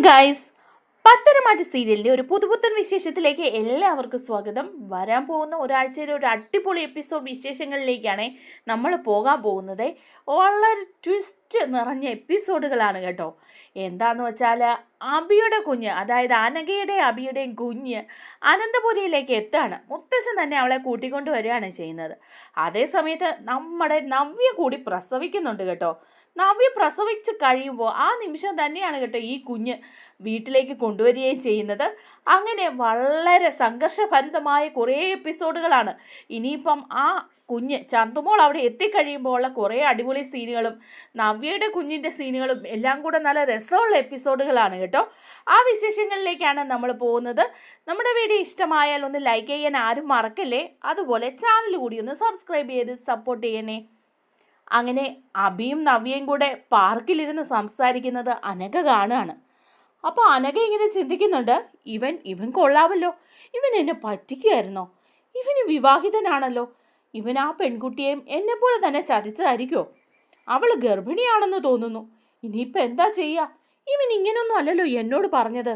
Guys, Patharamattu സീരിയലിൻ്റെ ഒരു പുതുപുത്തൻ വിശേഷത്തിലേക്ക് എല്ലാവർക്കും സ്വാഗതം. വരാൻ പോകുന്ന ഒരാഴ്ചയിലെ ഒരു അടിപൊളി എപ്പിസോഡ് വിശേഷങ്ങളിലേക്കാണ് നമ്മൾ പോകാൻ പോകുന്നത്. വളരെ ട്വിസ്റ്റ് നിറഞ്ഞ എപ്പിസോഡുകളാണ് കേട്ടോ. എന്താണെന്ന് വെച്ചാൽ അബിയുടെ കുഞ്ഞ്, അതായത് അനഘയുടെയും അബിയുടെയും കുഞ്ഞ് അനന്തപുരിയിലേക്ക് എത്താണ്. മുത്തശ്ശൻ തന്നെ അവളെ കൂട്ടിക്കൊണ്ട് വരികയാണ് ചെയ്യുന്നത്. അതേ സമയത്ത് നമ്മുടെ നവ്യ കൂടി പ്രസവിക്കുന്നുണ്ട് കേട്ടോ. നവ്യ പ്രസവിച്ച് കഴിയുമ്പോൾ ആ നിമിഷം തന്നെയാണ് കേട്ടോ ഈ കുഞ്ഞ് വീട്ടിലേക്ക് കൊണ്ടുവരികയും ചെയ്യുന്നത്. അങ്ങനെ വളരെ സംഘർഷഭരിതമായ കുറേ എപ്പിസോഡുകളാണ്. ഇനിയിപ്പം ആ കുഞ്ഞ് ചന്തുമോൾ അവിടെ എത്തിക്കഴിയുമ്പോൾ ഉള്ള കുറേ അടിപൊളി സീനുകളും നവ്യയുടെ കുഞ്ഞിൻ്റെ സീനുകളും എല്ലാം കൂടെ നല്ല രസമുള്ള എപ്പിസോഡുകളാണ് കേട്ടോ. ആ വിശേഷങ്ങളിലേക്കാണ് നമ്മൾ പോകുന്നത്. നമ്മുടെ വീഡിയോ ഇഷ്ടമായാൽ ഒന്ന് ലൈക്ക് ചെയ്യാൻ ആരും മറക്കല്ലേ. അതുപോലെ ചാനൽ കൂടി ഒന്ന് സബ്സ്ക്രൈബ് ചെയ്ത് സപ്പോർട്ട് ചെയ്യണേ. അങ്ങനെ അബിയും നവ്യയും കൂടെ പാർക്കിലിരുന്ന് സംസാരിക്കുന്നത് അനഘ കാണുകയാണ്. അപ്പോൾ അനഘ ഇങ്ങനെ ചിന്തിക്കുന്നുണ്ട്, ഇവൻ കൊള്ളാമല്ലോ, ഇവൻ എന്നെ പറ്റിക്കുമായിരുന്നോ, ഇവന് വിവാഹിതനാണല്ലോ, ഇവൻ ആ പെൺകുട്ടിയെയും എന്നെപ്പോലെ തന്നെ ചതിച്ചതായിരിക്കുമോ, അവൾ ഗർഭിണിയാണെന്ന് തോന്നുന്നു, ഇനിയിപ്പോൾ എന്താ ചെയ്യുക, ഇവൻ ഇങ്ങനെയൊന്നും അല്ലല്ലോ എന്നോട് പറഞ്ഞത്,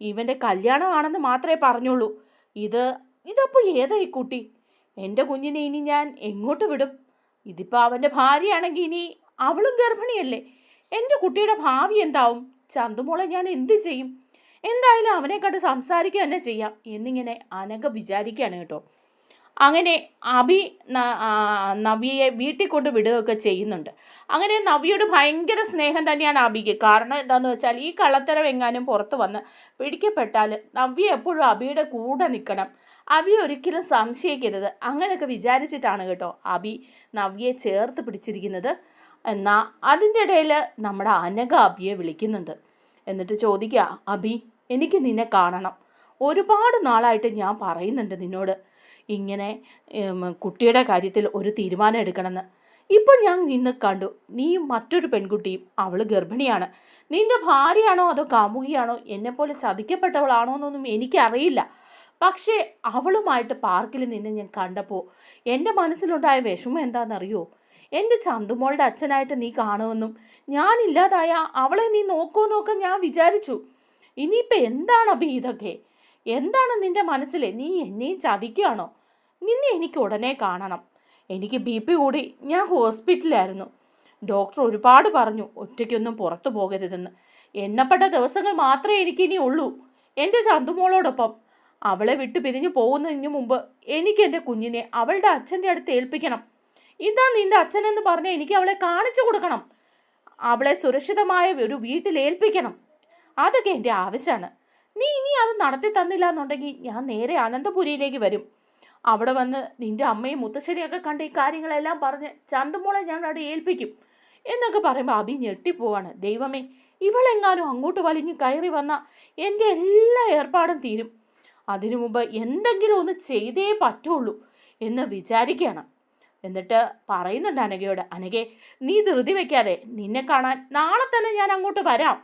ഇവൻ്റെ കല്യാണമാണെന്ന് മാത്രമേ പറഞ്ഞുള്ളൂ, ഇതപ്പോൾ ഏതാ ഈ കുട്ടി, എൻ്റെ കുഞ്ഞിനെ ഇനി ഞാൻ എങ്ങോട്ട് വിടും, ഇതിപ്പോൾ അവൻ്റെ ഭാര്യയാണെങ്കിൽ ഇനി അവളും ഗർഭിണിയല്ലേ, എൻ്റെ കുട്ടിയുടെ ഭാവി എന്താവും, ചന്തുമോളെ ഞാൻ എന്ത് ചെയ്യും, എന്തായാലും അവനെ കണ്ട് സംസാരിക്കുക തന്നെ ചെയ്യാം എന്നിങ്ങനെ അനഘ വിചാരിക്കുകയാണ് കേട്ടോ. അങ്ങനെ അബി നവ്യയെ വീട്ടിൽ കൊണ്ട് വിടുകയൊക്കെ ചെയ്യുന്നുണ്ട്. അങ്ങനെ നവ്യയോട് ഭയങ്കര സ്നേഹം തന്നെയാണ് അബിക്ക്. കാരണം എന്താണെന്ന് വെച്ചാൽ ഈ കള്ളത്തരം എങ്ങാനും പുറത്ത് വന്ന് പിടിക്കപ്പെട്ടാൽ നവ്യ എപ്പോഴും അബിയുടെ കൂടെ നിൽക്കണം, അബി ഒരിക്കലും സംശയിക്കരുത്, അങ്ങനെയൊക്കെ വിചാരിച്ചിട്ടാണ് കേട്ടോ അബി നവ്യയെ ചേർത്ത് പിടിച്ചിരിക്കുന്നത്. എന്നാൽ അതിൻ്റെ ഇടയിൽ നമ്മുടെ അനഘ അബിയെ വിളിക്കുന്നുണ്ട്. എന്നിട്ട് ചോദിക്കുക, അബി എനിക്ക് നിന്നെ കാണണം, ഒരുപാട് നാളായിട്ട് ഞാൻ പറയുന്നുണ്ട് നിന്നോട് ഇങ്ങനെ കുട്ടിയുടെ കാര്യത്തിൽ ഒരു തീരുമാനം എടുക്കണമെന്ന്. ഇപ്പം ഞാൻ നിന്നെ കണ്ടു, നീയും മറ്റൊരു പെൺകുട്ടിയും, അവൾ ഗർഭിണിയാണ്, നിൻ്റെ ഭാര്യയാണോ അതോ കാമുകിയാണോ, എന്നെപ്പോലെ ചതിക്കപ്പെട്ടവളാണോ എന്നൊന്നും എനിക്കറിയില്ല. പക്ഷേ അവളുമായിട്ട് പാർക്കിൽ നിന്നെ ഞാൻ കണ്ടപ്പോൾ എൻ്റെ മനസ്സിലുണ്ടായ വിഷമം എന്താണെന്നറിയോ, എൻ്റെ ചന്തുമോളുടെ അച്ഛനായിട്ട് നീ കാണുമെന്നും ഞാനില്ലാതായ അവളെ നീ നോക്കുമെന്നൊക്കെ ഞാൻ വിചാരിച്ചു. ഇനിയിപ്പോൾ എന്താണ് അബി ഇതൊക്കെ, എന്താണ് നിൻ്റെ മനസ്സിൽ, നീ എന്നെയും ചതിക്കുകയാണോ, നിന്നെ എനിക്ക് ഉടനെ കാണണം, എനിക്ക് BP കൂടി, ഞാൻ ഹോസ്പിറ്റലിലായിരുന്നു, ഡോക്ടർ ഒരുപാട് പറഞ്ഞു ഒറ്റയ്ക്കൊന്നും പുറത്തു പോകരുതെന്ന്, എണ്ണപ്പെട്ട ദിവസങ്ങൾ മാത്രമേ എനിക്കിനി ഉള്ളൂ എൻ്റെ ചന്തുമോളോടൊപ്പം, അവളെ വിട്ടു പിരിഞ്ഞു പോകുന്നതിന് മുമ്പ് എനിക്ക് എൻ്റെ കുഞ്ഞിനെ അവളുടെ അച്ഛൻ്റെ അടുത്ത് ഏൽപ്പിക്കണം, ഇതാ നിൻ്റെ അച്ഛനെന്ന് പറഞ്ഞാൽ എനിക്ക് അവളെ കാണിച്ചു കൊടുക്കണം, അവളെ സുരക്ഷിതമായ ഒരു വീട്ടിൽ ഏൽപ്പിക്കണം, അതൊക്കെ എൻ്റെ ആവശ്യമാണ്, നീ ഇനി അത് നടത്തി തന്നില്ല എന്നുണ്ടെങ്കിൽ ഞാൻ നേരെ അനന്തപുരിയിലേക്ക് വരും, അവിടെ വന്ന് നിൻ്റെ അമ്മയും മുത്തശ്ശനെയൊക്കെ കണ്ട് ഈ കാര്യങ്ങളെല്ലാം പറഞ്ഞ് ചന്തുമോളെ ഞാൻ അവിടെ ഏൽപ്പിക്കും എന്നൊക്കെ പറയുമ്പോൾ അബി ഞെട്ടിപ്പോവാണ്. ദൈവമേ, ഇവളെങ്ങാനും അങ്ങോട്ട് വലിഞ്ഞ് കയറി വന്നാൽ എൻ്റെ എല്ലാ ഏർപ്പാടും തീരും, അതിനു മുമ്പ് എന്തെങ്കിലും ഒന്ന് ചെയ്തേ പറ്റുള്ളൂ എന്ന് വിചാരിക്കുകയാണ്. എന്നിട്ട് പറയുന്നുണ്ട് അനഘയോട്, അനഘേ നീ ധൃതി വയ്ക്കാതെ, നിന്നെ കാണാൻ നാളെ തന്നെ ഞാൻ അങ്ങോട്ട് വരാം,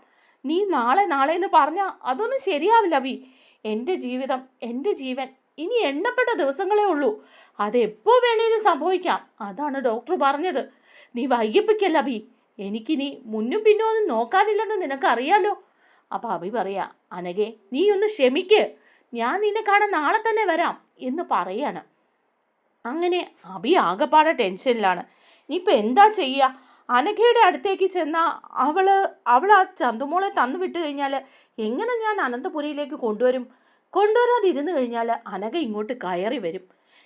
നീ നാളെ എന്ന് പറഞ്ഞാൽ അതൊന്നും ശരിയാവില്ല അബി, എൻ്റെ ജീവിതം, എൻ്റെ ജീവൻ ഇനി എണ്ണപ്പെട്ട ദിവസങ്ങളേ ഉള്ളൂ, അതെപ്പോൾ വേണേലും സംഭവിക്കാം, അതാണ് ഡോക്ടർ പറഞ്ഞത്, നീ വൈകിപ്പിക്കല്ല അബി, എനിക്കിനി മുന്നും പിന്നും ഒന്നും നോക്കാനില്ലെന്ന് നിനക്കറിയാലോ. അപ്പോൾ അബി പറയാ, അനഘേ നീ ഒന്ന് ക്ഷമിക്ക്, ഞാൻ നിന്നെ കാണാൻ നാളെ തന്നെ വരാം എന്ന് പറയാണ്. അങ്ങനെ അബി ആകെപ്പാടെ ടെൻഷനിലാണ്. ഇനിയിപ്പോൾ എന്താ ചെയ്യുക, അനഘയുടെ അടുത്തേക്ക് ചെന്നാൽ അവൾ ആ ചന്തുമോളെ തന്നു വിട്ട് കഴിഞ്ഞാൽ എങ്ങനെ ഞാൻ അനന്തപുരിയിലേക്ക് കൊണ്ടുവരാതിരുന്നു കഴിഞ്ഞാൽ അനഘ ഇങ്ങോട്ട് കയറി വരും,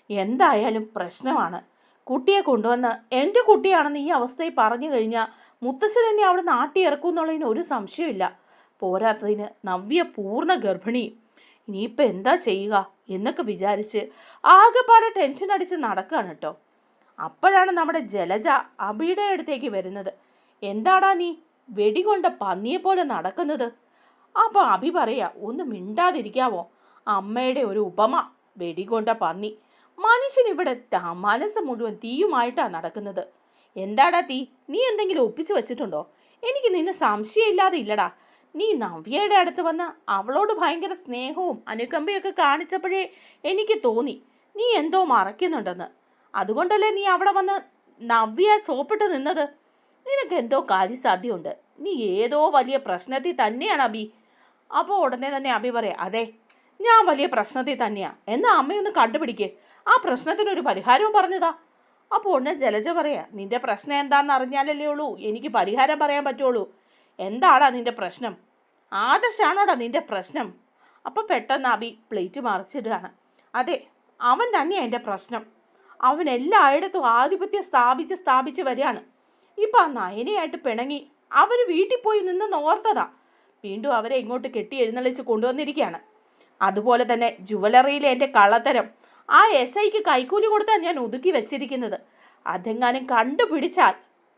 എന്തായാലും പ്രശ്നമാണ്, കുട്ടിയെ കൊണ്ടുവന്ന് എൻ്റെ കുട്ടിയാണെന്ന് ഈ അവസ്ഥയിൽ പറഞ്ഞു കഴിഞ്ഞാൽ മുത്തശ്ശൻ എന്നെ അവിടെ നാട്ടി ഇറക്കും എന്നുള്ളതിന് ഒരു സംശയമില്ല, പോരാത്തതിന് നവ്യ പൂർണ്ണ ഗർഭിണിയും, ഇനിയിപ്പോൾ എന്താ ചെയ്യുക എന്നൊക്കെ വിചാരിച്ച് ആകെപ്പാടെ ടെൻഷൻ അടിച്ച് നടക്കുകയാണ് കേട്ടോ. അപ്പോഴാണ് നമ്മുടെ ജലജ അബിയുടെ അടുത്തേക്ക് വരുന്നത്. എന്താടാ നീ വെടികൊണ്ട പന്നിയെപ്പോലെ നടക്കുന്നത്? അപ്പോൾ അബി പറയാ, ഒന്ന് മിണ്ടാതിരിക്കാവോ, അമ്മയുടെ ഒരു ഉപമ, വെടികൊണ്ട പന്നി, മനുഷ്യനിവിടെ മനസ്സ് മുഴുവൻ തീയുമായിട്ടാണ് നടക്കുന്നത്, എന്താടാ തീ, നീ എന്തെങ്കിലും ഒപ്പിച്ച് വെച്ചിട്ടുണ്ടോ, എനിക്ക് നിന്നെ സംശയമില്ലാതെ ഇല്ലടാ, നീ നവ്യയുടെ അടുത്ത് വന്ന് അവളോട് ഭയങ്കര സ്നേഹവും അനുകമ്പയൊക്കെ കാണിച്ചപ്പോഴേ എനിക്ക് തോന്നി നീ എന്തോ മറയ്ക്കുന്നുണ്ടെന്ന്, അതുകൊണ്ടല്ലേ നീ അവിടെ വന്ന് നവ്യ സോപ്പിട്ട് നിന്നത്, നിനക്ക് എന്തോ കാര്യസാധ്യമുണ്ട്, നീ ഏതോ വലിയ പ്രശ്നത്തിൽ തന്നെയാണ് അബി, അപ്പോൾ ഉടനെ തന്നെ അഭി പറയാം, അതെ ഞാൻ വലിയ പ്രശ്നത്തിൽ തന്നെയാണ്, എന്നാൽ അമ്മയൊന്ന് കണ്ടുപിടിക്കേ, ആ പ്രശ്നത്തിനൊരു പരിഹാരവും പറഞ്ഞതാ. അപ്പോൾ ഉടനെ ജലജ പറയാ, നിന്റെ പ്രശ്നം എന്താണെന്ന് അറിഞ്ഞാലല്ലേ ഉള്ളൂ എനിക്ക് പരിഹാരം പറയാൻ പറ്റുള്ളൂ. എന്താടാ നിന്റെ പ്രശ്നം? ആദർശാണോടാ നിന്റെ പ്രശ്നം? അപ്പോൾ പെട്ടെന്ന് അഭി പ്ലേറ്റ് മറിച്ചിടുകയാണ്. അതെ, അവൻ തന്നെയാണ് എൻ്റെ പ്രശ്നം. അവൻ എല്ലായിടത്തും ആധിപത്യം സ്ഥാപിച്ച് വരികയാണ്. ഇപ്പം ആ നയനയായിട്ട് പിണങ്ങി അവർ വീട്ടിൽ പോയി നിന്ന് ഓർത്തതാ, വീണ്ടും അവരെ ഇങ്ങോട്ട് കെട്ടി എഴുന്നള്ളിച്ച് കൊണ്ടുവന്നിരിക്കുകയാണ്. അതുപോലെ തന്നെ ജുവലറിയിലെ എൻ്റെ കള്ളത്തരം ആ SIക്ക് കൈക്കൂലി കൊടുത്താൽ ഞാൻ ഒതുക്കി വെച്ചിരിക്കുന്നത്. അതെങ്ങാനും കണ്ടുപിടിച്ചാൽ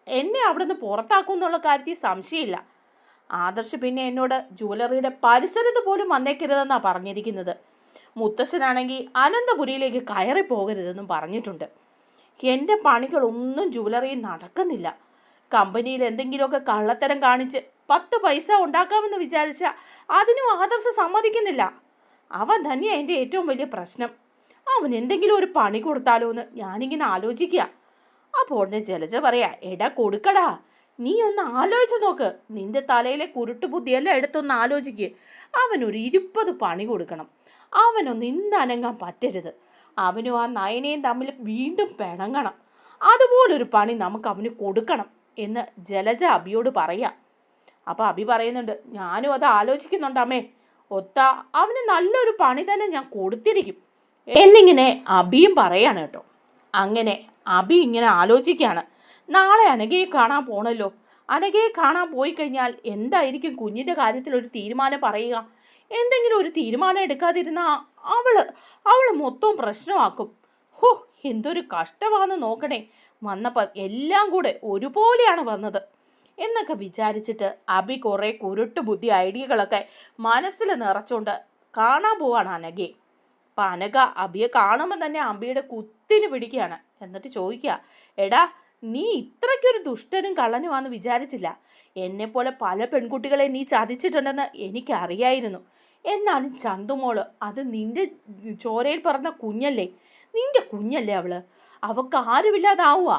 എന്നെ അവിടുന്ന് പുറത്താക്കും എന്നുള്ള കാര്യത്തിൽ സംശയമില്ല. ആദർശ് പിന്നെ എന്നോട് ജുവലറിയുടെ പരിസരത്ത് പോലും വന്നേക്കരുതെന്നാണ് പറഞ്ഞിരിക്കുന്നത്. മുത്തശ്ശനാണെങ്കിൽ അനന്തപുരിയിലേക്ക് കയറി പോകരുതെന്നും പറഞ്ഞിട്ടുണ്ട്. എൻ്റെ പണികളൊന്നും ജുവലറിയിൽ നടക്കുന്നില്ല. കമ്പനിയിൽ എന്തെങ്കിലുമൊക്കെ കള്ളത്തരം കാണിച്ച് 10 പൈസ ഉണ്ടാക്കാമെന്ന് വിചാരിച്ചാൽ അതിനും ആദർശ് സമ്മതിക്കുന്നില്ല. അവൻ തന്നെയാണ് എൻ്റെ ഏറ്റവും വലിയ പ്രശ്നം. അവൻ എന്തെങ്കിലും ഒരു പണി കൊടുത്താലോ എന്ന് ഞാനിങ്ങനെ ആലോചിക്കുക. അപ്പോൾ ഉടനെ ജലജ പറയാ, എടാ കൊടുക്കടാ, നീ ഒന്ന് ആലോചിച്ച് നോക്ക്, നിന്റെ തലയിലെ കുരുട്ട് ബുദ്ധിയെല്ലാം എടുത്തൊന്ന് ആലോചിക്ക്. അവനൊരു 20 പണി കൊടുക്കണം, അവനൊന്ന് ഇന്നനങ്ങാൻ പറ്റരുത്, അവനും ആ നയനയും തമ്മിൽ വീണ്ടും പിണങ്ങണം, അതുപോലൊരു പണി നമുക്ക് അവന് കൊടുക്കണം എന്ന് ജലജ അഭിയോട് പറയാം. അപ്പോൾ അഭി പറയുന്നുണ്ട്, ഞാനും അത് ആലോചിക്കുന്നുണ്ട് അമ്മേ, ഒത്ത അവന് നല്ലൊരു പണി തന്നെ ഞാൻ കൊടുത്തിരിക്കും എന്നിങ്ങനെ അഭിയും പറയാണ് കേട്ടോ. അങ്ങനെ അഭി ഇങ്ങനെ ആലോചിക്കുകയാണ്, നാളെ അനഘയെ കാണാൻ പോണല്ലോ. അനഘയെ കാണാൻ പോയി കഴിഞ്ഞാൽ എന്തായിരിക്കും കുഞ്ഞിൻ്റെ കാര്യത്തിൽ ഒരു തീരുമാനം പറയുക? എന്തെങ്കിലും ഒരു തീരുമാനം എടുക്കാതിരുന്നാൽ അവൾ മൊത്തം പ്രശ്നമാക്കും. ഹോ, എന്തൊരു കഷ്ടമാണെന്ന് നോക്കണേ, വന്നപ്പോൾ എല്ലാം കൂടെ ഒരുപോലെയാണ് വന്നത് എന്നൊക്കെ വിചാരിച്ചിട്ട് അഭി കുറേ കുരുട്ട് ബുദ്ധി ഐഡിയകളൊക്കെ മനസ്സിൽ നിറച്ചുകൊണ്ട് കാണാൻ പോവാണ് അനഘയെ. അപ്പം അനഘ അഭിയെ കാണുമ്പോൾ തന്നെ അഭിയുടെ കുത്തിന് പിടിക്കുകയാണ്. എന്നിട്ട് ചോദിക്കുക, എടാ നീ ഇത്രയ്ക്കൊരു ദുഷ്ടനും കള്ളനുമാണെന്ന് വിചാരിച്ചില്ല. എന്നെപ്പോലെ പല പെൺകുട്ടികളെ നീ ചതിച്ചിട്ടുണ്ടെന്ന് എനിക്കറിയായിരുന്നു. എന്നാലും ചന്തുമോള് അത് നിന്റെ ചോരയിൽ പറഞ്ഞ കുഞ്ഞല്ലേ, നിന്റെ കുഞ്ഞല്ലേ അവള്, അവൾക്ക് ആരുമില്ലാതാവുക.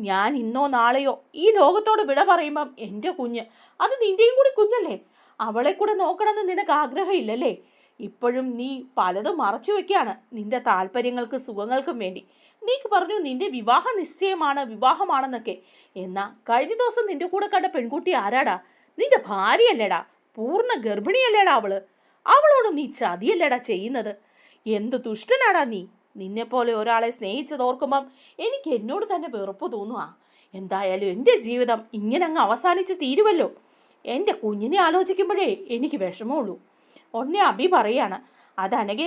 ഞാൻ ഇന്നോ നാളെയോ ഈ ലോകത്തോട് വിട പറയുമ്പം എൻ്റെ കുഞ്ഞ് അത് നിൻ്റെയും കൂടി കുഞ്ഞല്ലേ, അവളെ കൂടെ നോക്കണമെന്ന് നിനക്ക് ആഗ്രഹമില്ലല്ലേ? ഇപ്പോഴും നീ പലതും മറച്ചു വെക്കുകയാണ് നിന്റെ താല്പര്യങ്ങൾക്കും സുഖങ്ങൾക്കും വേണ്ടി. നീ പറഞ്ഞു നിന്റെ വിവാഹമാണെന്നൊക്കെ. എന്നാൽ കഴിഞ്ഞ ദിവസം നിന്റെ കൂടെ കണ്ട പെൺകുട്ടി ആരാടാ? നിന്റെ ഭാര്യയല്ലേടാ, പൂർണ്ണ ഗർഭിണിയല്ലേടാ അവളോട് നീ ചതിയല്ലേടാ ചെയ്യുന്നത്? എന്ത് ദുഷ്ടനാടാ നീ. നിന്നെപ്പോലെ ഒരാളെ സ്നേഹിച്ചതോർക്കുമ്പം എനിക്ക് എന്നോട് തന്നെ വെറുപ്പ് തോന്നുക. എന്തായാലും എൻ്റെ ജീവിതം ഇങ്ങനെ അങ്ങ് അവസാനിച്ച് തീരുമല്ലോ. എൻ്റെ കുഞ്ഞിനെ ആലോചിക്കുമ്പോഴേ എനിക്ക് വിഷമമുള്ളൂ. ഉടനെ അഭി പറയാണ്, അതനകെ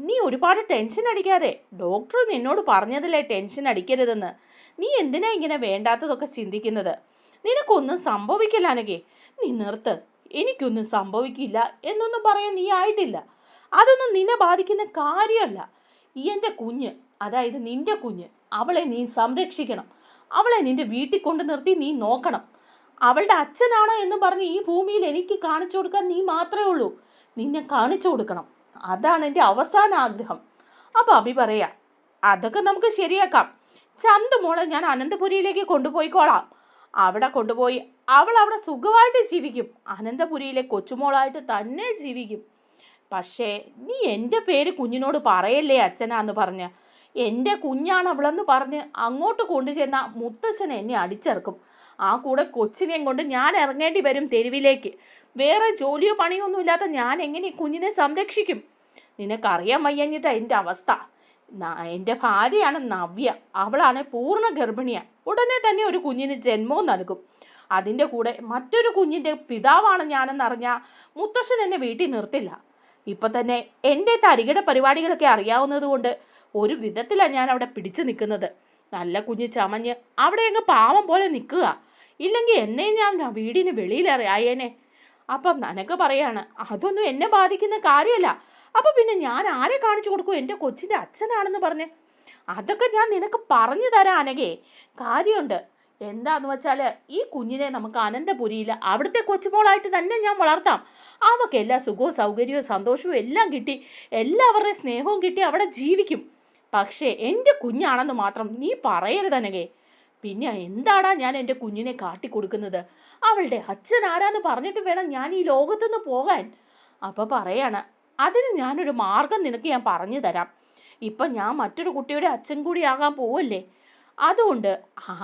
നീ ഒരുപാട് ടെൻഷൻ അടിക്കാതെ, ഡോക്ടർ നിന്നോട് പറഞ്ഞതില്ലേ ടെൻഷൻ അടിക്കരുതെന്ന്. നീ എന്തിനാ ഇങ്ങനെ വേണ്ടാത്തതൊക്കെ ചിന്തിക്കുന്നത്? നിനക്കൊന്നും സംഭവിക്കില്ല അനകെ, നീ നിർത്ത്. എനിക്കൊന്നും സംഭവിക്കില്ല എന്നൊന്നും പറയാൻ നീ ആയിട്ടില്ല. അതൊന്നും നിന്നെ ബാധിക്കുന്ന കാര്യമല്ല. എൻ്റെ കുഞ്ഞ്, അതായത് നിന്റെ കുഞ്ഞ്, അവളെ നീ സംരക്ഷിക്കണം. അവളെ നിന്റെ വീട്ടിൽ കൊണ്ട് നിർത്തി നീ നോക്കണം. അവളുടെ അച്ഛനാണ് എന്ന് പറഞ്ഞ് ഈ ഭൂമിയിൽ എനിക്ക് കാണിച്ചു കൊടുക്കാൻ നീ മാത്രമേ ഉള്ളൂ. നിന്നെ കാണിച്ചു കൊടുക്കണം. അതാണ് എൻ്റെ അവസാന ആഗ്രഹം. അപ്പോൾ അഭി പറയാ, അതൊക്കെ നമുക്ക് ശരിയാക്കാം. ചന്തുമോളെ ഞാൻ അനന്തപുരിയിലേക്ക് കൊണ്ടുപോയിക്കോളാം. അവിടെ കൊണ്ടുപോയി അവൾ അവിടെ സുഖമായിട്ട് ജീവിക്കും. അനന്തപുരിയിലെ കൊച്ചുമോളായിട്ട് തന്നെ ജീവിക്കും. പക്ഷേ നീ എൻ്റെ പേര് കുഞ്ഞിനോട് പറയല്ലേ അച്ഛനാന്ന് പറഞ്ഞ്. എൻ്റെ കുഞ്ഞാണ് അവളെന്ന് പറഞ്ഞ് അങ്ങോട്ട് കൊണ്ടുചെന്ന മുത്തച്ഛൻ എന്നെ അടിച്ചിറക്കും. ആ കൂടെ കൊച്ചിനെയും കൊണ്ട് ഞാൻ ഇറങ്ങേണ്ടി വരും തെരുവിലേക്ക്. വേറെ ജോലിയോ പണിയൊന്നും ഇല്ലാത്ത ഞാൻ എങ്ങനെ കുഞ്ഞിനെ സംരക്ഷിക്കും? നിനക്കറിയാൻ വയ്യഞ്ഞിട്ടാ എൻ്റെ അവസ്ഥ. എൻ്റെ ഭാര്യയാണ് നവ്യ, അവളാണ് പൂർണ്ണ ഗർഭിണിയാണ്. ഉടനെ തന്നെ ഒരു കുഞ്ഞിന് ജന്മവും നൽകും. അതിൻ്റെ കൂടെ മറ്റൊരു കുഞ്ഞിൻ്റെ പിതാവാണ് ഞാനെന്നറിഞ്ഞാൽ മുത്തശ്ശൻ എന്നെ വീട്ടിൽ നിർത്തില്ല. ഇപ്പം തന്നെ എൻ്റെ തരികിട പരിപാടികളൊക്കെ അറിയാവുന്നത് കൊണ്ട് ഒരു വിധത്തിലാണ് ഞാൻ അവിടെ പിടിച്ചു നിൽക്കുന്നത്. നല്ല കുഞ്ഞ് ചമഞ്ഞ് അവിടെ അങ്ങ് പാവം പോലെ നിൽക്കുക. ഇല്ലെങ്കിൽ എന്നെ ഞാൻ വീടിന് വെളിയിലേറിയായേനെ. അപ്പം നിനക്ക് പറയാണ്, അതൊന്നും എന്നെ ബാധിക്കുന്ന കാര്യമല്ല. അപ്പം പിന്നെ ഞാൻ ആരെ കാണിച്ചു കൊടുക്കും എൻ്റെ കൊച്ചിൻ്റെ അച്ഛനാണെന്ന് പറഞ്ഞ്? അതൊക്കെ ഞാൻ നിനക്ക് പറഞ്ഞു തരാം അനഘേ, കാര്യമുണ്ട്. എന്താന്ന് വെച്ചാൽ ഈ കുഞ്ഞിനെ നമുക്ക് അനന്തപുരിയിൽ അവിടുത്തെ കൊച്ചുമോളായിട്ട് തന്നെ ഞാൻ വളർത്താം. അവൾക്ക് എല്ലാ സുഖവും സൗകര്യവും സന്തോഷവും എല്ലാം കിട്ടി, എല്ലാവരുടെയും സ്നേഹവും കിട്ടി അവിടെ ജീവിക്കും. പക്ഷേ എൻ്റെ കുഞ്ഞാണെന്ന് മാത്രം നീ പറയരുത് അനഘേ. പിന്നെ എന്താടാ ഞാൻ എൻ്റെ കുഞ്ഞിനെ കാട്ടിക്കൊടുക്കുന്നത്? അവളുടെ അച്ഛൻ ആരാന്ന് പറഞ്ഞിട്ട് വേണം ഞാൻ ഈ ലോകത്തുനിന്ന് പോകാൻ. അപ്പോൾ പറയാണ്, അതിന് ഞാനൊരു മാർഗം നിനക്ക് ഞാൻ പറഞ്ഞു തരാം. ഇപ്പം ഞാൻ മറ്റൊരു കുട്ടിയുടെ അച്ഛൻ കൂടി ആകാൻ പോവല്ലേ, അതുകൊണ്ട്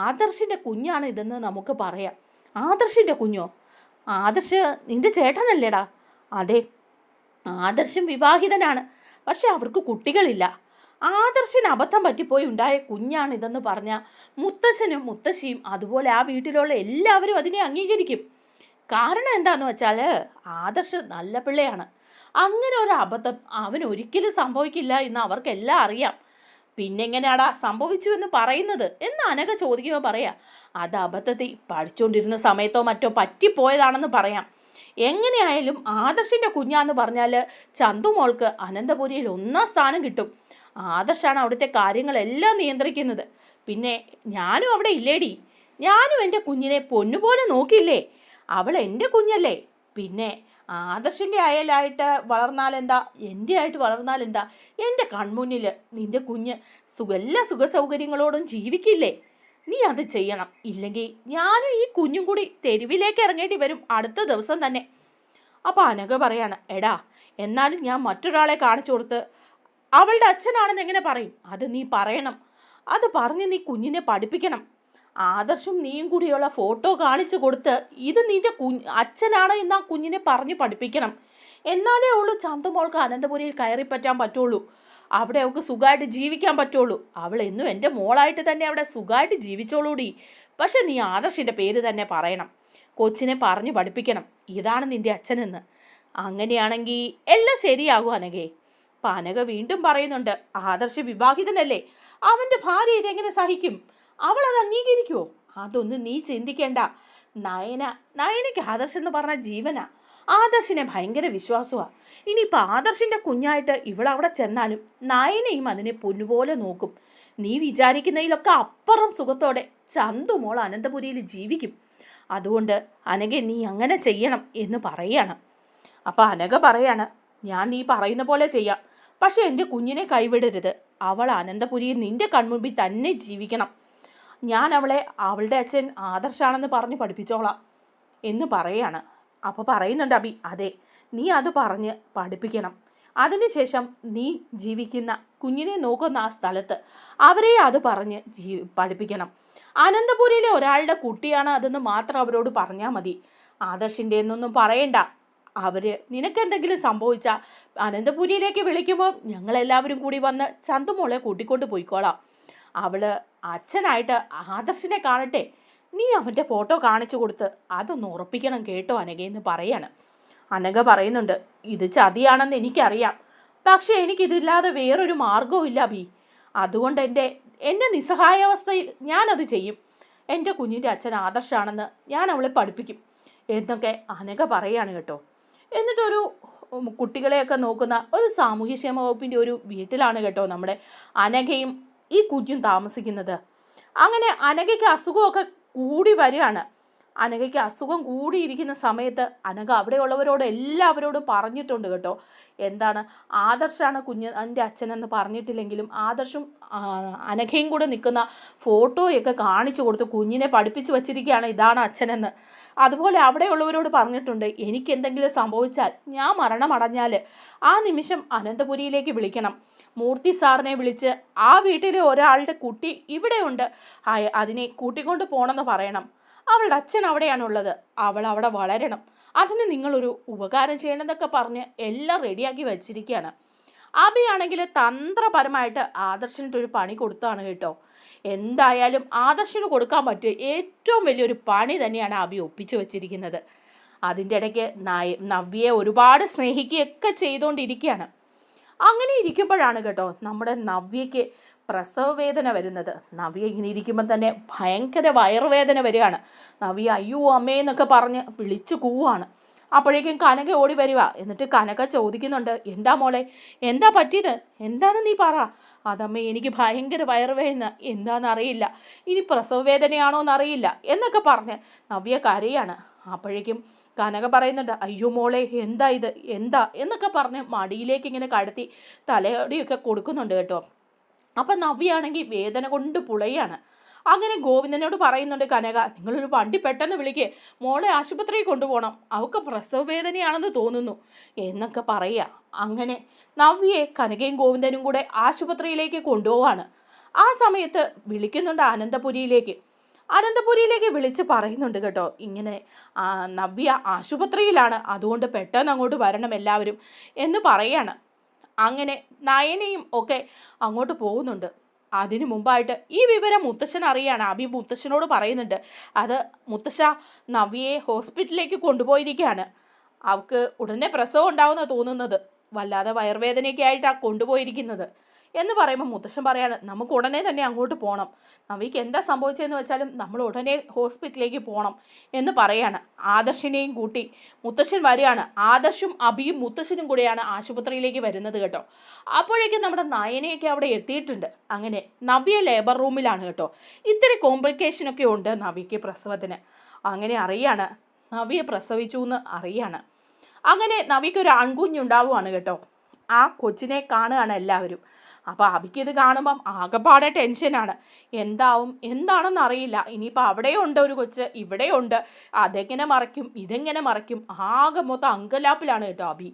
ആദർശിൻ്റെ കുഞ്ഞാണ് ഇതെന്ന് നമുക്ക് പറയാം. ആദർശിൻ്റെ കുഞ്ഞോ? ആദർശ് നിന്റെ ചേട്ടനല്ലേടാ? അതെ, ആദർശം വിവാഹിതനാണ്, പക്ഷെ അവർക്ക് കുട്ടികളില്ല. ആദർശിന് അബദ്ധം പറ്റിപ്പോയി ഉണ്ടായ കുഞ്ഞാണിതെന്ന് പറഞ്ഞാൽ മുത്തശ്ശനും മുത്തശ്ശിയും അതുപോലെ ആ വീട്ടിലുള്ള എല്ലാവരും അതിനെ അംഗീകരിക്കും. കാരണം എന്താണെന്ന് വെച്ചാൽ ആദർശ് നല്ല പിള്ളയാണ്. അങ്ങനെ ഒരു അബദ്ധം അവൻ ഒരിക്കലും സംഭവിക്കില്ല എന്ന് അവർക്കെല്ലാം അറിയാം. പിന്നെ എങ്ങനെയാടാ സംഭവിച്ചു എന്ന് പറയുന്നത് എന്ന് അനഘ ചോദിക്കുമ്പോൾ പറയാം, അത് അബദ്ധത്തിൽ പഠിച്ചുകൊണ്ടിരുന്ന സമയത്തോ മറ്റോ പറ്റിപ്പോയതാണെന്ന് പറയാം. എങ്ങനെയായാലും ആദർശിൻ്റെ കുഞ്ഞാന്ന് പറഞ്ഞാൽ ചന്തുമോൾക്ക് അനന്തപുരിയിൽ 1ാം സ്ഥാനം കിട്ടും. ആദർശാണ് അവിടുത്തെ കാര്യങ്ങളെല്ലാം നിയന്ത്രിക്കുന്നത്. പിന്നെ ഞാനും അവിടെ ഇല്ലേടി, ഞാനും എൻ്റെ കുഞ്ഞിനെ പൊന്നുപോലെ നോക്കിയില്ലേ? അവൾ എൻ്റെ കുഞ്ഞല്ലേ. പിന്നെ ആദർശിൻ്റെ അയലായിട്ട് വളർന്നാലെന്താ, എൻ്റെ ആയിട്ട് വളർന്നാലെന്താ? എൻ്റെ കൺമുന്നിൽ നിൻ്റെ കുഞ്ഞ് എല്ലാ സുഖസൗകര്യങ്ങളോടും ജീവിക്കില്ലേ? നീ അത് ചെയ്യണം. ഇല്ലെങ്കിൽ ഞാനും ഈ കുഞ്ഞും കൂടി തെരുവിലേക്ക് ഇറങ്ങേണ്ടി വരും അടുത്ത ദിവസം തന്നെ. അപ്പോൾ അനഘ പറയാണ്, എടാ എന്നാലും ഞാൻ മറ്റൊരാളെ കാണിച്ചു കൊടുത്ത് അവളുടെ അച്ഛനാണെന്ന് എങ്ങനെ പറയും? അത് നീ പറയണം. അത് പറഞ്ഞ് നീ കുഞ്ഞിനെ പഠിപ്പിക്കണം. ആദർശും നീയും കൂടിയുള്ള ഫോട്ടോ കാണിച്ചു കൊടുത്ത് ഇത് നിന്റെ അച്ഛനാണ് എന്ന് ആ കുഞ്ഞിനെ പറഞ്ഞ് പഠിപ്പിക്കണം. എന്നാലേ ഉള്ളൂ ചന്തുമോൾക്ക് അനന്തപുരിയിൽ കയറിപ്പറ്റാൻ പറ്റുള്ളൂ. അവിടെ അവൾക്ക് സുഖമായിട്ട് ജീവിക്കാൻ പറ്റുള്ളൂ. അവൾ എന്നും എൻ്റെ മോളായിട്ട് തന്നെ അവിടെ സുഖമായിട്ട് ജീവിച്ചോളൂടി. പക്ഷെ നീ ആദർശിൻ്റെ പേര് തന്നെ പറയണം. കൊച്ചിനെ പറഞ്ഞു പഠിപ്പിക്കണം, ഇതാണ് നിൻ്റെ അച്ഛനെന്ന്. അങ്ങനെയാണെങ്കിൽ എല്ലാം ശരിയാകും അനഘേ. അപ്പം അനഘ വീണ്ടും പറയുന്നുണ്ട്, ആദർശ് വിവാഹിതനല്ലേ, അവൻ്റെ ഭാര്യ ഇതെങ്ങനെ സഹിക്കും? അവൾ അത് അംഗീകരിക്കുമോ? അതൊന്നും നീ ചിന്തിക്കേണ്ട. നയനയ്ക്ക് ആദർശ് എന്ന് പറഞ്ഞ ജീവനാ. ആദർശിനെ ഭയങ്കര വിശ്വാസമാണ്. ഇനിയിപ്പോൾ ആദർശിൻ്റെ കുഞ്ഞായിട്ട് ഇവളവിടെ ചെന്നാലും നയനയും അതിനെ പൊന്നുപോലെ നോക്കും. നീ വിചാരിക്കുന്നതിലൊക്കെ അപ്പുറം സുഖത്തോടെ ചന്തുമോൾ അനന്തപുരിയിൽ ജീവിക്കും. അതുകൊണ്ട് അനഘ നീ അങ്ങനെ ചെയ്യണം എന്ന് പറയാണ്. അപ്പോൾ അനഘ പറയാണ്, ഞാൻ നീ പറയുന്ന പോലെ ചെയ്യാം, പക്ഷെ എൻ്റെ കുഞ്ഞിനെ കൈവിടരുത്. അവൾ അനന്തപുരിയിൽ നിൻ്റെ കൺമുമ്പിൽ തന്നെ ജീവിക്കണം. ഞാൻ അവളെ അവളുടെ അച്ഛൻ ആദർശാണെന്ന് പറഞ്ഞ് പഠിപ്പിച്ചോളാം എന്ന് പറയാണ്. അപ്പോൾ പറയുന്നുണ്ട് അബി, അതെ, നീ അത് പറഞ്ഞ് പഠിപ്പിക്കണം. അതിനുശേഷം നീ ജീവിക്കുന്ന കുഞ്ഞിനെ നോക്കുന്ന ആ സ്ഥലത്ത് അവരെ അത് പറഞ്ഞ് പഠിപ്പിക്കണം. അനന്തപുരിയിലെ ഒരാളുടെ കുട്ടിയാണ് അതെന്ന് മാത്രം അവരോട് പറഞ്ഞാൽ മതി. ആദർശിൻ്റെ എന്നൊന്നും പറയണ്ട. നിനക്കെന്തെങ്കിലും സംഭവിച്ചാൽ അനന്തപുരിയിലേക്ക് വിളിക്കുമ്പോൾ ഞങ്ങളെല്ലാവരും കൂടി വന്ന് ചന്തുമോളെ കൂട്ടിക്കൊണ്ട് പോയിക്കോളാം. അവൾ അച്ഛനായിട്ട് ആദർശിനെ കാണട്ടെ. നീ അവൻ്റെ ഫോട്ടോ കാണിച്ചു കൊടുത്ത് അതൊന്ന് ഉറപ്പിക്കണം കേട്ടോ അനഘയെന്ന് പറയാണ്. അനഘ പറയുന്നുണ്ട്, ഇത് ചതിയാണെന്ന് എനിക്കറിയാം, പക്ഷേ എനിക്കിതില്ലാതെ വേറൊരു മാർഗവും ഇല്ല അബി. അതുകൊണ്ട് എൻ്റെ നിസ്സഹായാവസ്ഥയിൽ ഞാനത് ചെയ്യും. എൻ്റെ കുഞ്ഞിൻ്റെ അച്ഛൻ ആദർശാണെന്ന് ഞാൻ അവളെ പഠിപ്പിക്കും എന്നൊക്കെ അനഘ പറയാണ് കേട്ടോ. എന്നിട്ടൊരു കുട്ടികളെയൊക്കെ നോക്കുന്ന ഒരു സാമൂഹ്യക്ഷേമ വകുപ്പിൻ്റെ ഒരു വീട്ടിലാണ് കേട്ടോ നമ്മുടെ അനഘയും ഈ കുഞ്ഞും താമസിക്കുന്നത്. അങ്ങനെ അനഘയ്ക്ക് അസുഖമൊക്കെ കൂടി വരികയാണ്. അനഘയ്ക്ക് അസുഖം കൂടിയിരിക്കുന്ന സമയത്ത് അനഘ അവിടെയുള്ളവരോട് എല്ലാവരോടും പറഞ്ഞിട്ടുണ്ട് കേട്ടോ. എന്താണ്, ആദർശാണ് എൻ്റെ അച്ഛനെന്ന് പറഞ്ഞിട്ടില്ലെങ്കിലും ആദർശും അനഘയും കൂടെ നിൽക്കുന്ന ഫോട്ടോയൊക്കെ കാണിച്ചു കൊടുത്ത് കുഞ്ഞിനെ പഠിപ്പിച്ച് വച്ചിരിക്കുകയാണ് ഇതാണ് അച്ഛനെന്ന്. അതുപോലെ അവിടെയുള്ളവരോട് പറഞ്ഞിട്ടുണ്ട്, എനിക്കെന്തെങ്കിലും സംഭവിച്ചാൽ ഞാൻ മരണമടഞ്ഞാൽ ആ നിമിഷം അനന്തപുരിയിലേക്ക് വിളിക്കണം. മൂർത്തി സാറിനെ വിളിച്ച് ആ വീട്ടിലെ ഒരാളുടെ കുട്ടി ഇവിടെയുണ്ട്, അതിനെ കൂട്ടിക്കൊണ്ട് പോകണമെന്ന് പറയണം. അവളുടെ അച്ഛൻ അവിടെയാണുള്ളത്, അവൾ അവിടെ വളരണം. അതിന് നിങ്ങളൊരു ഉപകാരം ചെയ്യണമെന്നൊക്കെ പറഞ്ഞ് എല്ലാം റെഡിയാക്കി വെച്ചിരിക്കുകയാണ്. അബിയാണെങ്കിൽ തന്ത്രപരമായിട്ട് ആദർശിനൊരു പണി കൊടുത്താണ് കേട്ടോ. എന്തായാലും ആദർശിന് കൊടുക്കാൻ പറ്റിയ ഏറ്റവും വലിയൊരു പണി തന്നെയാണ് അബി ഒപ്പിച്ചു വെച്ചിരിക്കുന്നത്. അതിൻ്റെ ഇടയ്ക്ക് നവ്യയെ ഒരുപാട് സ്നേഹിക്കുകയൊക്കെ ചെയ്തുകൊണ്ടിരിക്കുകയാണ്. അങ്ങനെ ഇരിക്കുമ്പോഴാണ് കേട്ടോ നമ്മുടെ നവ്യയ്ക്ക് പ്രസവ വേദന വരുന്നത്. നവ്യ ഇങ്ങനെ ഇരിക്കുമ്പോൾ തന്നെ ഭയങ്കര വയറുവേദന വരികയാണ്. നവ്യ അയ്യോ അമ്മയെന്നൊക്കെ പറഞ്ഞ് വിളിച്ചു കൂവാണ്. അപ്പോഴേക്കും കനക ഓടി വരിക. എന്നിട്ട് കനക ചോദിക്കുന്നുണ്ട്, എന്താ മോളെ, എന്താ പറ്റിയത്, എന്താണെന്ന് നീ പറ. അതമ്മേ, എനിക്ക് ഭയങ്കര വയറുവേദന, എന്താണെന്നറിയില്ല, ഇനി പ്രസവ വേദനയാണോ എന്നറിയില്ല എന്നൊക്കെ പറഞ്ഞ് നവ്യ കരയാണ്. അപ്പോഴേക്കും കനക പറയുന്നുണ്ട്, അയ്യോ മോളെ എന്താ ഇത്, എന്താ എന്നൊക്കെ പറഞ്ഞ് മടിയിലേക്ക് ഇങ്ങനെ കടത്തി തലയോടിയൊക്കെ കൊടുക്കുന്നുണ്ട് കേട്ടോ. അപ്പം നവ്യാണെങ്കിൽ വേദന കൊണ്ട് പുളയാണ്. അങ്ങനെ ഗോവിന്ദനോട് പറയുന്നുണ്ട് കനക, നിങ്ങളൊരു വണ്ടി പെട്ടെന്ന് വിളിക്കേ, മോളെ ആശുപത്രിയിൽ കൊണ്ടുപോകണം, അവൾക്ക് പ്രസവ വേദനയാണെന്ന് തോന്നുന്നു എന്നൊക്കെ പറയുക. അങ്ങനെ നവ്യയെ കനകയും ഗോവിന്ദനും കൂടെ ആശുപത്രിയിലേക്ക് കൊണ്ടുപോവാണ്. ആ സമയത്ത് വിളിക്കുന്നുണ്ട് അനന്തപുരിയിലേക്ക് വിളിച്ച് പറയുന്നുണ്ട് കേട്ടോ, ഇങ്ങനെ നവ്യ ആശുപത്രിയിലാണ്, അതുകൊണ്ട് പെട്ടെന്ന് അങ്ങോട്ട് വരണം എല്ലാവരും എന്ന് പറയാണ്. അങ്ങനെ നയനയും ഒക്കെ അങ്ങോട്ട് പോകുന്നുണ്ട്. അതിനു മുമ്പായിട്ട് ഈ വിവരം മുത്തശ്ശൻ അറിയാണ്. അഭി മുത്തശ്ശനോട് പറയുന്നുണ്ട്, അത് മുത്തശ്ശ, നവ്യയെ ഹോസ്പിറ്റലിലേക്ക് കൊണ്ടുപോയിരിക്കുകയാണ്, അവൾക്ക് ഉടനെ പ്രസവം ഉണ്ടാവുന്ന തോന്നുന്നത്, വല്ലാതെ വയറുവേദനയൊക്കെ ആയിട്ടാണ് കൊണ്ടുപോയിരിക്കുന്നത് എന്ന് പറയുമ്പോൾ മുത്തശ്ശൻ പറയാണ്, നമുക്ക് ഉടനെ തന്നെ അങ്ങോട്ട് പോകണം, നവ്യക്ക് എന്താ സംഭവിച്ചതെന്ന് വെച്ചാലും നമ്മൾ ഉടനെ ഹോസ്പിറ്റലിലേക്ക് പോകണം എന്ന് പറയാണ്. ആദർശിനെയും കൂട്ടി മുത്തശ്ശൻ വരികയാണ്. ആദർശും അഭിയും മുത്തശ്ശനും കൂടെയാണ് ആശുപത്രിയിലേക്ക് വരുന്നത് കേട്ടോ. അപ്പോഴേക്കും നമ്മുടെ നയനയൊക്കെ അവിടെ എത്തിയിട്ടുണ്ട്. അങ്ങനെ നവ്യ ലേബർ റൂമിലാണ് കേട്ടോ. ഇത്തിരി കോംപ്ലിക്കേഷനൊക്കെ ഉണ്ട് നവ്യയ്ക്ക് പ്രസവത്തിന്. അങ്ങനെ അറിയാണ്, നവ്യ പ്രസവിച്ചു എന്ന് അറിയാണ്. അങ്ങനെ നവ്യയ്ക്ക് ഒരു ആൺകുഞ്ഞുണ്ടാവുകയാണ് കേട്ടോ. ആ കൊച്ചിനെ കാണുകയാണ് എല്ലാവരും. അപ്പോൾ അബിക്കിത് കാണുമ്പം ആകെപ്പാടെ ടെൻഷനാണ്. എന്താണെന്ന് അറിയില്ല. ഇനിയിപ്പോൾ അവിടെയുണ്ട് ഒരു കൊച്ച്, ഇവിടെയുണ്ട്, അതെങ്ങനെ മറയ്ക്കും, ഇതെങ്ങനെ മറയ്ക്കും, ആകെ മൊത്തം അങ്കലാപ്പിലാണ് കേട്ടോ അബി.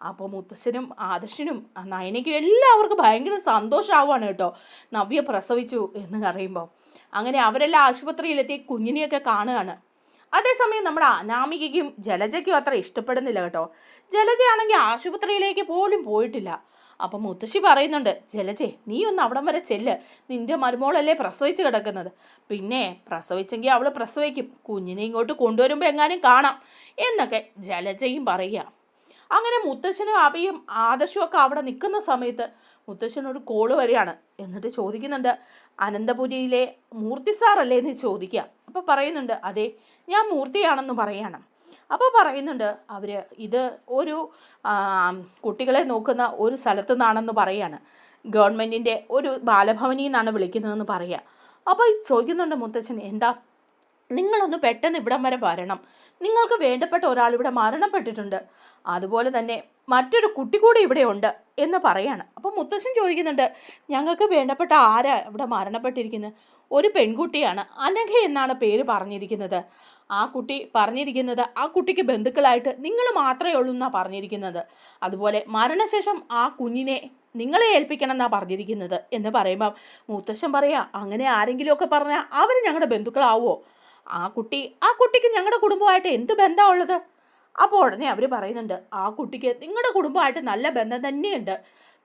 അപ്പോൾ മുത്തശ്ശനും ആദർശനും നയനയ്ക്കും എല്ലാവർക്കും ഭയങ്കര സന്തോഷമാവുകയാണ് കേട്ടോ നവ്യ പ്രസവിച്ചു എന്ന് അറിയുമ്പോൾ. അങ്ങനെ അവരെല്ലാം ആശുപത്രിയിലെത്തി കുഞ്ഞിനെയൊക്കെ കാണുകയാണ്. അതേസമയം നമ്മുടെ അനാമികയ്ക്കും ജലജയ്ക്കും അത്ര ഇഷ്ടപ്പെടുന്നില്ല കേട്ടോ. ജലജയാണെങ്കിൽ ആശുപത്രിയിലേക്ക് പോലും പോയിട്ടില്ല. അപ്പം മുത്തശ്ശി പറയുന്നുണ്ട്, ജലജെ നീ ഒന്ന് അവിടം വരെ ചെല്ല്, നിന്റെ മരുമോളല്ലേ പ്രസവിച്ച് കിടക്കുന്നത്, പിന്നെ പ്രസവിച്ചെങ്കിൽ അവൾ പ്രസവിക്കും, കുഞ്ഞിനെ ഇങ്ങോട്ട് കൊണ്ടുവരുമ്പോൾ എങ്ങാനും കാണാം എന്നൊക്കെ ജലജയും പറയുക. അങ്ങനെ മുത്തശ്ശനും അബിയും ആദർശവും ഒക്കെ അവിടെ നിൽക്കുന്ന സമയത്ത് മുത്തശ്ശനൊരു കോള് വരികയാണ്. എന്നിട്ട് ചോദിക്കുന്നുണ്ട്, അനന്തപുരിയിലെ മൂർത്തി സാറല്ലേ എന്ന് ചോദിക്കുക. അപ്പോൾ പറയുന്നുണ്ട്, അതെ ഞാൻ മൂർത്തിയാണെന്ന് പറയാണ്. അപ്പോൾ പറയുന്നുണ്ട് അവർ ഇത് ഒരു കുട്ടികളെ നോക്കുന്ന ഒരു സ്ഥലത്തു നിന്നാണെന്ന് പറയാണ്, ഗവൺമെൻറ്റിൻ്റെ ഒരു ബാലഭവനിൽ നിന്നാണ് വിളിക്കുന്നതെന്ന് പറയുക. അപ്പോൾ ചോദിക്കുന്നുണ്ട് മുത്തച്ഛൻ, എന്താ, നിങ്ങളൊന്ന് പെട്ടെന്ന് ഇവിടം വരെ വരണം, നിങ്ങൾക്ക് വേണ്ടപ്പെട്ട ഒരാൾ ഇവിടെ മരണപ്പെട്ടിട്ടുണ്ട്, അതുപോലെ തന്നെ മറ്റൊരു കുട്ടി കൂടി ഇവിടെ ഉണ്ട് എന്ന് പറയാണ്. അപ്പോൾ മുത്തശ്ശൻ ചോദിക്കുന്നുണ്ട്, ഞങ്ങൾക്ക് വേണ്ടപ്പെട്ട ആരാ ഇവിടെ മരണപ്പെട്ടിരിക്കുന്നത്? ഒരു പെൺകുട്ടിയാണ്, അനഘ എന്നാണ് പേര് പറഞ്ഞിരിക്കുന്നത്. ആ കുട്ടി പറഞ്ഞിരിക്കുന്നത് ആ കുട്ടിക്ക് ബന്ധുക്കളായിട്ട് നിങ്ങൾ മാത്രമേ ഉള്ളൂ എന്നാണ് പറഞ്ഞിരിക്കുന്നത്. അതുപോലെ മരണശേഷം ആ കുഞ്ഞിനെ നിങ്ങളെ ഏൽപ്പിക്കണം എന്നാണ് പറഞ്ഞിരിക്കുന്നത് എന്ന് പറയുമ്പം മുത്തശ്ശൻ പറയാം, അങ്ങനെ ആരെങ്കിലുമൊക്കെ പറഞ്ഞാൽ അവർ ഞങ്ങളുടെ ബന്ധുക്കളാവുമോ? ആ കുട്ടിക്ക് ഞങ്ങളുടെ കുടുംബമായിട്ട് എന്ത് ബന്ധമുള്ളത്? അപ്പോൾ ഉടനെ അവർ പറയുന്നുണ്ട്, ആ കുട്ടിക്ക് നിങ്ങളുടെ കുടുംബമായിട്ട് നല്ല ബന്ധം തന്നെയുണ്ട്,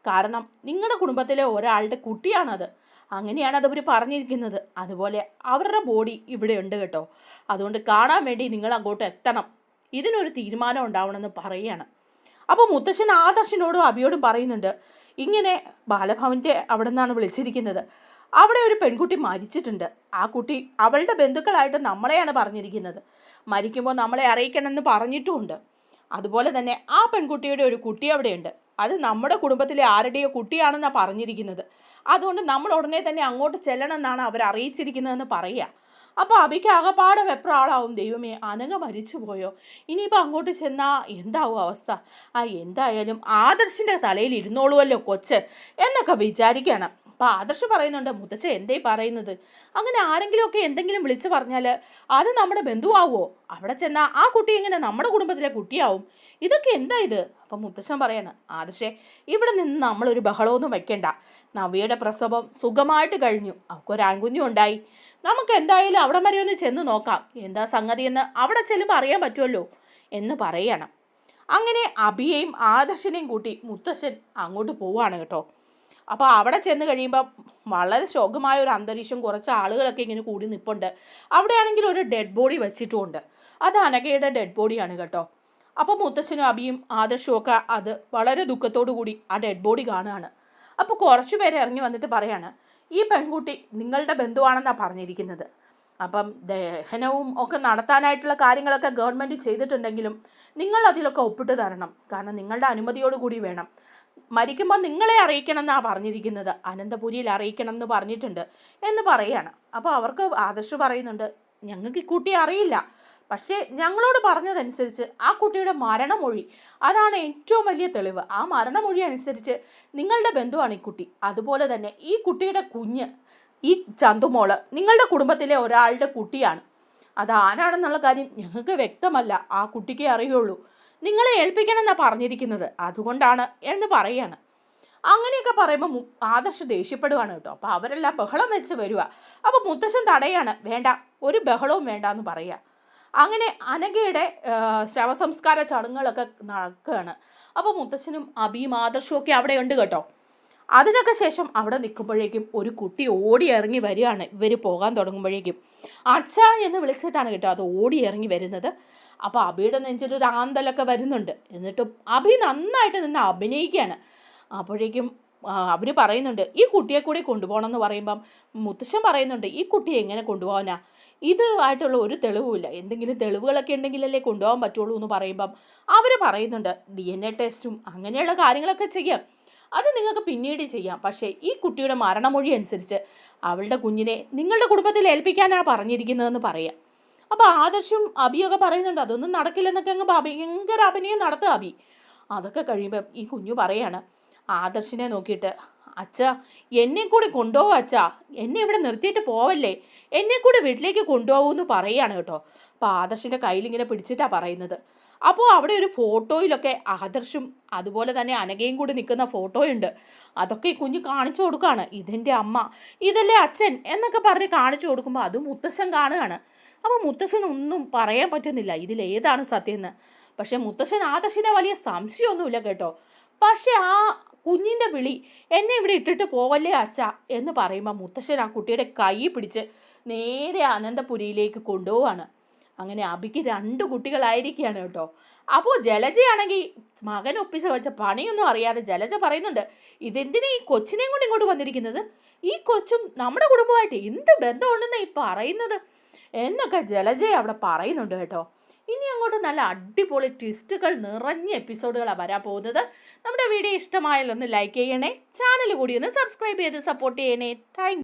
കാരണം നിങ്ങളുടെ കുടുംബത്തിലെ ഒരാളുടെ കുട്ടിയാണത്, അങ്ങനെയാണ് അതവർ പറഞ്ഞിരിക്കുന്നത്. അതുപോലെ അവരുടെ ബോഡി ഇവിടെ ഉണ്ട് കേട്ടോ, അതുകൊണ്ട് കാണാൻ വേണ്ടി നിങ്ങൾ അങ്ങോട്ട് എത്തണം, ഇതിനൊരു തീരുമാനം ഉണ്ടാവണമെന്ന് പറയുകയാണ്. അപ്പോൾ മുത്തശ്ശൻ ആദർശനോടും അബിയോടും പറയുന്നുണ്ട്, ഇങ്ങനെ ബാലഭവൻ്റെ അവിടെ നിന്നാണ് വിളിച്ചിരിക്കുന്നത്, അവിടെ ഒരു പെൺകുട്ടി മരിച്ചിട്ടുണ്ട്, ആ കുട്ടി അവളുടെ ബന്ധുക്കളായിട്ട് നമ്മളെയാണ് പറഞ്ഞിരിക്കുന്നത്, മരിക്കുമ്പോൾ നമ്മളെ അറിയിക്കണമെന്ന് പറഞ്ഞിട്ടുമുണ്ട്. അതുപോലെ തന്നെ ആ പെൺകുട്ടിയുടെ ഒരു കുട്ടി അവിടെയുണ്ട്, അത് നമ്മുടെ കുടുംബത്തിലെ ആരുടെയോ കുട്ടിയാണെന്നാണ് പറഞ്ഞിരിക്കുന്നത്, അതുകൊണ്ട് നമ്മൾ ഉടനെ തന്നെ അങ്ങോട്ട് ചെല്ലണമെന്നാണ് അവർ അറിയിച്ചിരിക്കുന്നതെന്ന് പറയുക. അപ്പോൾ അബിക്ക് ആകെപ്പാടെ വെപ്രാളാവും, ദൈവമേ അനഘ മരിച്ചു പോയോ, ഇനിയിപ്പോൾ അങ്ങോട്ട് ചെന്നാൽ എന്താവും അവസ്ഥ, എന്തായാലും ആദർശിൻ്റെ തലയിൽ ഇരുന്നോളുമല്ലോ കൊച്ച് എന്നൊക്കെ വിചാരിക്കണം. അപ്പോൾ ആദർശ് പറയുന്നുണ്ട്, മുത്തശ്ശൻ എന്തേ പറയുന്നത്, അങ്ങനെ ആരെങ്കിലുമൊക്കെ എന്തെങ്കിലും വിളിച്ചു പറഞ്ഞാൽ അത് നമ്മുടെ ബന്ധുവാകുമോ, അവിടെ ചെന്നാൽ ആ കുട്ടി എങ്ങനെ നമ്മുടെ കുടുംബത്തിലെ കുട്ടിയാവും, ഇതൊക്കെ എന്താ ഇത്? അപ്പം മുത്തശ്ശൻ പറയാണ്, ആദർശേ ഇവിടെ നിന്ന് നമ്മളൊരു ബഹളമൊന്നും വെക്കണ്ട, നവ്യയുടെ പ്രസവം സുഖമായിട്ട് കഴിഞ്ഞു, അവൾക്കൊരാൺകുഞ്ഞും ഉണ്ടായി, നമുക്ക് എന്തായാലും അവിടെ വരെ ഒന്ന് ചെന്ന് നോക്കാം, എന്താ സംഗതി എന്ന് അവിടെ ചെല്ലുമ്പോൾ അറിയാൻ പറ്റുമല്ലോ എന്ന് പറയണം. അങ്ങനെ അഭിയെയും ആദർശനെയും കൂട്ടി മുത്തശ്ശൻ അങ്ങോട്ട് പോവുകയാണ് കേട്ടോ. അപ്പോൾ അവിടെ ചെന്ന് കഴിയുമ്പം വളരെ ശോകമായ ഒരു അന്തരീക്ഷം, കുറച്ച് ആളുകളൊക്കെ ഇങ്ങനെ കൂടി നിൽപ്പുണ്ട്. അവിടെയാണെങ്കിൽ ഒരു ഡെഡ് ബോഡി വെച്ചിട്ടുമുണ്ട്, അത് അനഘയുടെ ഡെഡ് ബോഡിയാണ് കേട്ടോ. അപ്പോൾ മുത്തശ്ശനും അബിയും ആദർശവും ഒക്കെ അത് വളരെ ദുഃഖത്തോടു കൂടി ആ ഡെഡ് ബോഡി കാണുകയാണ്. അപ്പോൾ കുറച്ച് പേര് ഇറങ്ങി വന്നിട്ട് പറയാണ്, ഈ പെൺകുട്ടി നിങ്ങളുടെ ബന്ധുവാണെന്നാണ് പറഞ്ഞിരിക്കുന്നത്, അപ്പം ദഹനവും ഒക്കെ നടത്താനായിട്ടുള്ള കാര്യങ്ങളൊക്കെ ഗവൺമെൻറ് ചെയ്തിട്ടുണ്ടെങ്കിലും നിങ്ങൾ അതിലൊക്കെ ഒപ്പിട്ട് തരണം, കാരണം നിങ്ങളുടെ അനുമതിയോടുകൂടി വേണം, മരിക്കുമ്പോൾ നിങ്ങളെ അറിയിക്കണം എന്നാണ് പറഞ്ഞിരിക്കുന്നത്, അനന്തപുരിയിൽ അറിയിക്കണം എന്ന് പറഞ്ഞിട്ടുണ്ട് എന്ന് പറയുകയാണ്. അപ്പോൾ അവർക്ക് ആദർശ് പറയുന്നുണ്ട്, ഞങ്ങൾക്ക് ഈ കുട്ടിയെ അറിയില്ല, പക്ഷേ ഞങ്ങളോട് പറഞ്ഞതനുസരിച്ച് ആ കുട്ടിയുടെ മരണമൊഴി അതാണ് ഏറ്റവും വലിയ തെളിവ്, ആ മരണമൊഴി അനുസരിച്ച് നിങ്ങളുടെ ബന്ധുവാണ് ഈ കുട്ടി, അതുപോലെ തന്നെ ഈ കുട്ടിയുടെ കുഞ്ഞ് ഈ ചന്തുമോള് നിങ്ങളുടെ കുടുംബത്തിലെ ഒരാളുടെ കുട്ടിയാണ്. അത് ആരാണെന്നുള്ള കാര്യം ഞങ്ങൾക്ക് വ്യക്തമല്ല, ആ കുട്ടിക്ക് അറിയുള്ളൂ. നിങ്ങളെ ഏൽപ്പിക്കണമെന്നാണ് പറഞ്ഞിരിക്കുന്നത്, അതുകൊണ്ടാണ് എന്ന് പറയാണ്. അങ്ങനെയൊക്കെ പറയുമ്പോൾ ആദർശ് ദേഷ്യപ്പെടുവാണ് കേട്ടോ. അപ്പോൾ അവരെല്ലാം ബഹളം വെച്ച് വരിക. അപ്പോൾ മുത്തശ്ശൻ തടയാണ്, വേണ്ട, ഒരു ബഹളവും വേണ്ട എന്ന് പറയുക. അങ്ങനെ അനഘയുടെ ശവസംസ്കാര ചടങ്ങുകളൊക്കെ നടക്കുകയാണ്. അപ്പോൾ മുത്തശ്ശനും അബിയും ആദർശവും ഒക്കെ അവിടെ ഉണ്ട് കേട്ടോ. അതിനൊക്കെ ശേഷം അവിടെ നിൽക്കുമ്പോഴേക്കും ഒരു കുട്ടി ഓടി ഇറങ്ങി വരികയാണ്. ഇവർ പോകാൻ തുടങ്ങുമ്പോഴേക്കും അച്ഛ എന്ന് വിളിച്ചിട്ടാണ് കേട്ടോ അത് ഓടി ഇറങ്ങി വരുന്നത്. അപ്പോൾ അബിയുടെ നെഞ്ചിലൊരു ആന്തലൊക്കെ വരുന്നുണ്ട്. എന്നിട്ടും അബി നന്നായിട്ട് നിന്ന് അഭിനയിക്കുകയാണ്. അപ്പോഴേക്കും അവർ പറയുന്നുണ്ട്, ഈ കുട്ടിയെ കൂടി കൊണ്ടുപോകണം എന്ന് പറയുമ്പം മുത്തശ്ശൻ പറയുന്നുണ്ട്, ഈ കുട്ടിയെ എങ്ങനെ കൊണ്ടുപോകാനാ, ഇത് ആയിട്ടുള്ള ഒരു തെളിവുമില്ല, എന്തെങ്കിലും തെളിവുകളൊക്കെ ഉണ്ടെങ്കിലല്ലേ കൊണ്ടുപോകാൻ പറ്റുള്ളൂ എന്ന് പറയുമ്പം അവർ പറയുന്നുണ്ട്, DNA ടെസ്റ്റും അങ്ങനെയുള്ള കാര്യങ്ങളൊക്കെ ചെയ്യാം, അത് നിങ്ങൾക്ക് പിന്നീട് ചെയ്യാം, പക്ഷേ ഈ കുട്ടിയുടെ മരണമൊഴി അനുസരിച്ച് അവളുടെ കുഞ്ഞിനെ നിങ്ങളുടെ കുടുംബത്തിൽ ഏൽപ്പിക്കാനാണ് പറഞ്ഞിരിക്കുന്നതെന്ന് പറയാം. അപ്പോൾ ആദർശും അബിയൊക്കെ പറയുന്നുണ്ട്, അതൊന്നും നടക്കില്ലെന്നൊക്കെ അങ്ങ് ഭയങ്കര അഭിനയം നടത്തുക അബി. അതൊക്കെ കഴിയുമ്പം ഈ കുഞ്ഞു പറയാണ് ആദർശിനെ നോക്കിയിട്ട്, അച്ഛ എന്നെ കൂടി കൊണ്ടുപോകും അച്ഛ, എന്നെ ഇവിടെ നിർത്തിയിട്ട് പോവല്ലേ, എന്നെ കൂടി വീട്ടിലേക്ക് കൊണ്ടുപോകുമെന്ന് പറയുകയാണ് കേട്ടോ. അപ്പോൾ ആദർശിൻ്റെ കയ്യിലിങ്ങനെ പിടിച്ചിട്ടാണ് പറയുന്നത്. അപ്പോൾ അവിടെ ഒരു ഫോട്ടോയിലൊക്കെ ആദർശും അതുപോലെ തന്നെ അനഘയും കൂടി നിൽക്കുന്ന ഫോട്ടോയുണ്ട്. അതൊക്കെ ഈ കുഞ്ഞ് കാണിച്ചു കൊടുക്കുകയാണ്, ഇതെൻ്റെ അമ്മ, ഇതല്ലേ അച്ഛൻ എന്നൊക്കെ പറഞ്ഞ് കാണിച്ചു കൊടുക്കുമ്പോൾ അതും മുത്തശ്ശൻ കാണുകയാണ്. അപ്പോൾ മുത്തശ്ശനൊന്നും പറയാൻ പറ്റുന്നില്ല ഇതിലേതാണ് സത്യം എന്ന്. പക്ഷേ മുത്തശ്ശൻ ആദർശിനെ വലിയ സംശയമൊന്നുമില്ല കേട്ടോ. പക്ഷേ ആ കുഞ്ഞിൻ്റെ വിളി, എന്നെ ഇവിടെ ഇട്ടിട്ട് പോവല്ലേ അച്ഛ എന്ന് പറയുമ്പോൾ മുത്തശ്ശൻ ആ കുട്ടിയുടെ കൈ പിടിച്ച് നേരെ അനന്തപുരിയിലേക്ക് കൊണ്ടുപോവാണ്. അങ്ങനെ അബിക്ക് 2 കുട്ടികളായിരിക്കുകയാണ് കേട്ടോ. അപ്പോൾ ജലജയാണെങ്കിൽ മകൻ ഒപ്പിച്ച് വെച്ച പണിയൊന്നും അറിയാതെ ജലജ പറയുന്നുണ്ട്, ഇതെന്തിനാ ഈ കൊച്ചിനെയും കൊണ്ട് ഇങ്ങോട്ട് വന്നിരിക്കുന്നത്, ഈ കൊച്ചും നമ്മുടെ കുടുംബമായിട്ട് എന്ത് ബന്ധമുണ്ടെന്നാണ് ഈ പറയുന്നത് എന്നൊക്കെ ജലജ അവിടെ പറയുന്നുണ്ട് കേട്ടോ. ഇനി അങ്ങോട്ട് നല്ല അടിപൊളി ട്വിസ്റ്റുകൾ നിറഞ്ഞ എപ്പിസോഡുകളാണ് വരാൻ പോകുന്നത്. നമ്മുടെ വീഡിയോ ഇഷ്ടമായാലൊന്ന് ലൈക്ക് ചെയ്യണേ, ചാനൽ കൂടി ഒന്ന് സബ്സ്ക്രൈബ് ചെയ്ത് സപ്പോർട്ട് ചെയ്യണേ. താങ്ക്